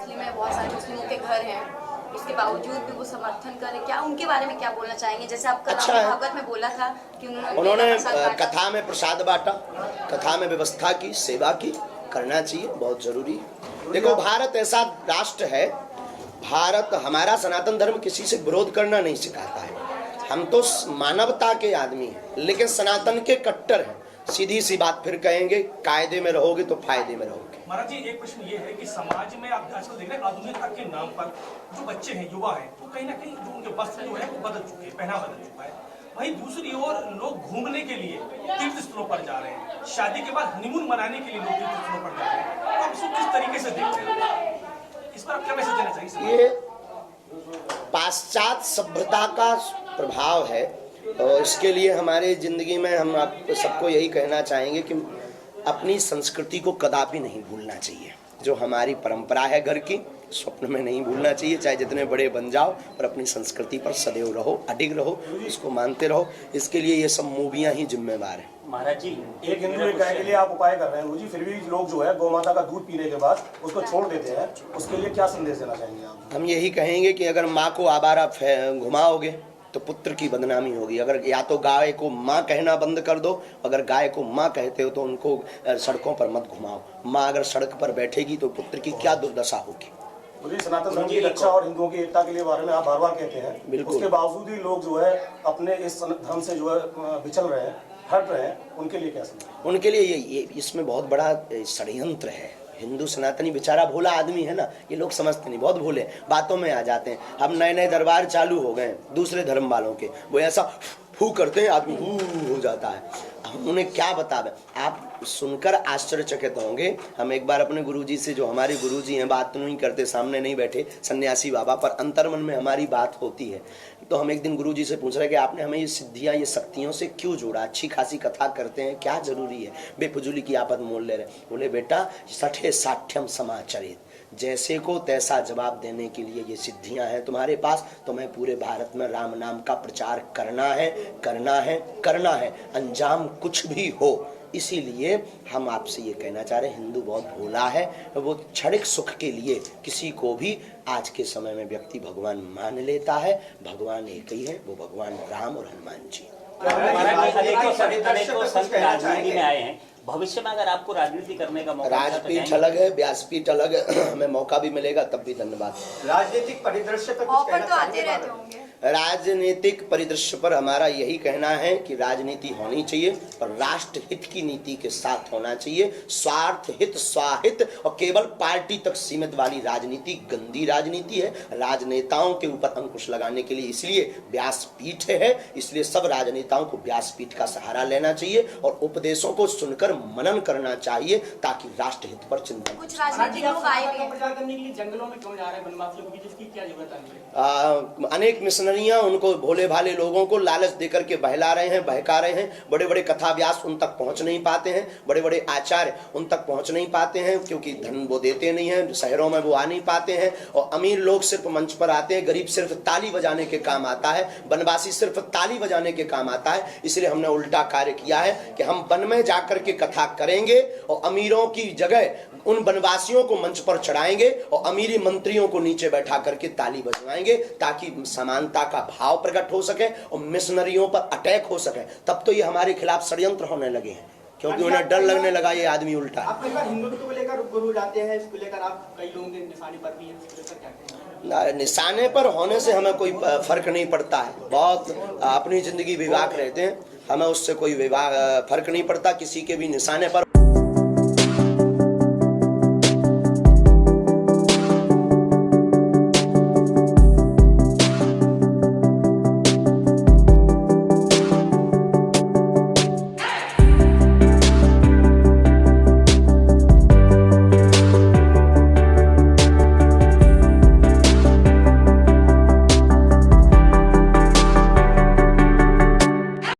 में बहुत सारे मुस्लिमों के घर हैं, इसके बावजूद भी वो समर्थन करें, क्या उनके बारे में क्या बोलना चाहेंगे? जैसे आप कल भागवत में बोला था कि उन्होंने कथा में प्रसाद बांटा, कथा में व्यवस्था की, सेवा की, करना चाहिए, बहुत जरूरी है। देखो, भारत ऐसा राष्ट्र है, भारत, हमारा सनातन धर्म किसी से विरोध करना नहीं सिखाता है। हम तो मानवता के आदमी हैं, लेकिन सनातन के कट्टर हैं। सीधी सी बात फिर कहेंगे, कायदे में रहोगे तो फायदे में रहोगे। महाराज जी, एक प्रश्न ये है कि समाज में आप आजकल देख रहे हैं आधुनिकता के नाम पर जो बच्चे हैं, युवा हैं, तो कहीं ना कहीं जो उनके वस्त्र जो है वो बदल चुके हैं, पहना बदल चुका है। वहीं दूसरी ओर लोग घूमने के लिए तीर्थ स्थलों पर जा रहे हैं, शादी के बाद हनीमून मनाने के लिए लोग तीर्थ स्थलों पर जा रहे हैं। तो आप इसको किस तरीके से देखते हैं? इस पर आप क्या मैसेज देना चाहिए? ये पाश्चात्य सभ्यता का प्रभाव है, और इसके लिए हमारे जिंदगी में हम आप सबको यही कहना चाहेंगे कि अपनी संस्कृति को कदापि नहीं भूलना चाहिए। जो हमारी परंपरा है घर की, स्वप्न में नहीं भूलना चाहिए, चाहे जितने बड़े बन जाओ, पर अपनी संस्कृति पर सदैव रहो, अडिग रहो, उसको मानते रहो। इसके लिए ये सब मूवियाँ ही जिम्मेवार हैं। महाराज जी, एक हिंदू एक गाय के लिए आप उपाय कर रहे हैं गुरुजी, फिर भी लोग जो है गौ माता का दूध पीने के बाद उसको छोड़ देते हैं, उसके लिए क्या संदेश देना चाहेंगे आप? हम यही कहेंगे कि अगर माँ को आवारा घुमाओगे तो पुत्र की बदनामी होगी। अगर या तो गाय को माँ कहना बंद कर दो, अगर गाय को माँ कहते हो तो उनको सड़कों पर मत घुमाओ। माँ अगर सड़क पर बैठेगी तो पुत्र की क्या दुर्दशा होगी। मुझे सनातन धर्म की रक्षा और हिंदुओं की एकता के लिए बारे में आप बार बार कहते हैं, बिल्कुल। उसके बावजूद ही लोग जो है अपने इस धर्म से जो है विचल रहे हैं, हट रहे हैं, उनके लिए क्या समझ? उनके लिए ये इसमें बहुत बड़ा षड्यंत्र है। हिंदू सनातनी बेचारा भोला आदमी है ना, ये लोग समझते नहीं, बहुत भोले, बातों में आ जाते हैं। अब नए नए दरबार चालू हो गए दूसरे धर्म वालों के, वो ऐसा फू करते हैं, आदमी हो जाता है। हम उन्हें क्या बतावे, आप सुनकर आश्चर्यचकित होंगे। हम एक बार अपने गुरुजी से, जो हमारे गुरुजी हैं, बात नहीं करते, सामने नहीं बैठे, सन्यासी बाबा, पर अंतर्मन में हमारी बात होती है। तो हम एक दिन गुरुजी से पूछ रहे कि आपने हमें ये सिद्धियां, ये शक्तियों से क्यों जोड़ा? अच्छी खासी कथा करते हैं, क्या जरूरी है? बेफजूली की आपत मोल ले रहे। बोले, बेटा, सठे साठ्यम समाचरित, जैसे को तैसा जवाब देने के लिए ये सिद्धियां हैं तुम्हारे पास। तुम्हें पूरे भारत में राम नाम का प्रचार करना है, करना है, करना है, अंजाम कुछ भी हो। इसीलिए हम आपसे ये कहना चाह रहे हैं, हिंदू बहुत भोला है, वो क्षणिक सुख के लिए किसी को भी आज के समय में व्यक्ति भगवान मान लेता है। भगवान एक ही है, वो भगवान राम और हनुमान जी। अनेकों संत राजनीति में आए हैं, भविष्य में अगर आपको राजनीति करने का मौका, राजपीठ अलग है, व्यासपीठ अलग है, हमें मौका भी मिलेगा तब भी धन्यवाद। राजनीतिक परिदृश्य पर ऑफर तो आते रहते होंगे। राजनीतिक परिदृश्य पर हमारा यही कहना है कि राजनीति होनी चाहिए, पर राष्ट्र हित की नीति के साथ होना चाहिए। स्वार्थ हित, स्वाहित और केवल पार्टी तक सीमित वाली राजनीति गंदी राजनीति है। राजनेताओं के ऊपर अंकुश लगाने के लिए इसलिए व्यासपीठ है, इसलिए सब राजनेताओं को व्यासपीठ का सहारा लेना चाहिए और उपदेशों को सुनकर मनन करना चाहिए, ताकि राष्ट्र हित पर चिंतन। कुछ राजनीतिक लोग आए भी प्रचार करने के लिए जंगलों में क्यों जा रहे हैं बनवासियों को, जिसकी क्या जरूरत है? अनेक मिशनरियां उनको, भोले भाले लोगों को लालच देकर के बहला रहे हैं, बहका रहे हैं। बड़े बड़े कथा व्यास उन तक पहुंच नहीं पाते हैं, बड़े बड़े आचार्य उन तक पहुंच नहीं पाते हैं, क्योंकि धन वो देते नहीं हैं, शहरों में वो आ नहीं पाते हैं। और अमीर लोग सिर्फ मंच पर आते हैं, गरीब सिर्फ ताली बजाने के काम आता है, बनवासी सिर्फ ताली बजाने के काम आता है। इसलिए हमने उल्टा कार्य किया है कि हम वन में जाकर के कथा करेंगे और अमीरों की जगह उन बनवासियों को मंच पर चढ़ाएंगे और अमीरी मंत्रियों को नीचे बैठा करके ताली बजवाएंगे, ताकि समानता का भाव प्रकट हो सके और मिशनरियों पर अटैक हो सके। तब तो ये हमारे खिलाफ षड्यंत्र होने लगे हैं, क्योंकि उन्हें डर लगने लगा ये आदमी उल्टा है। आप कई बार हिंदुत्व को लेकर गुरु जाते हैं, इसको लेकर आप कई लोगों के निशाने पर भी हैं, इसको लेकर क्या कहते हैं? निशाने पर होने से हमें कोई फर्क नहीं पड़ता है। बहुत अपनी जिंदगी विवाक रहते हैं, हमें उससे कोई फर्क नहीं पड़ता किसी के भी निशाने पर।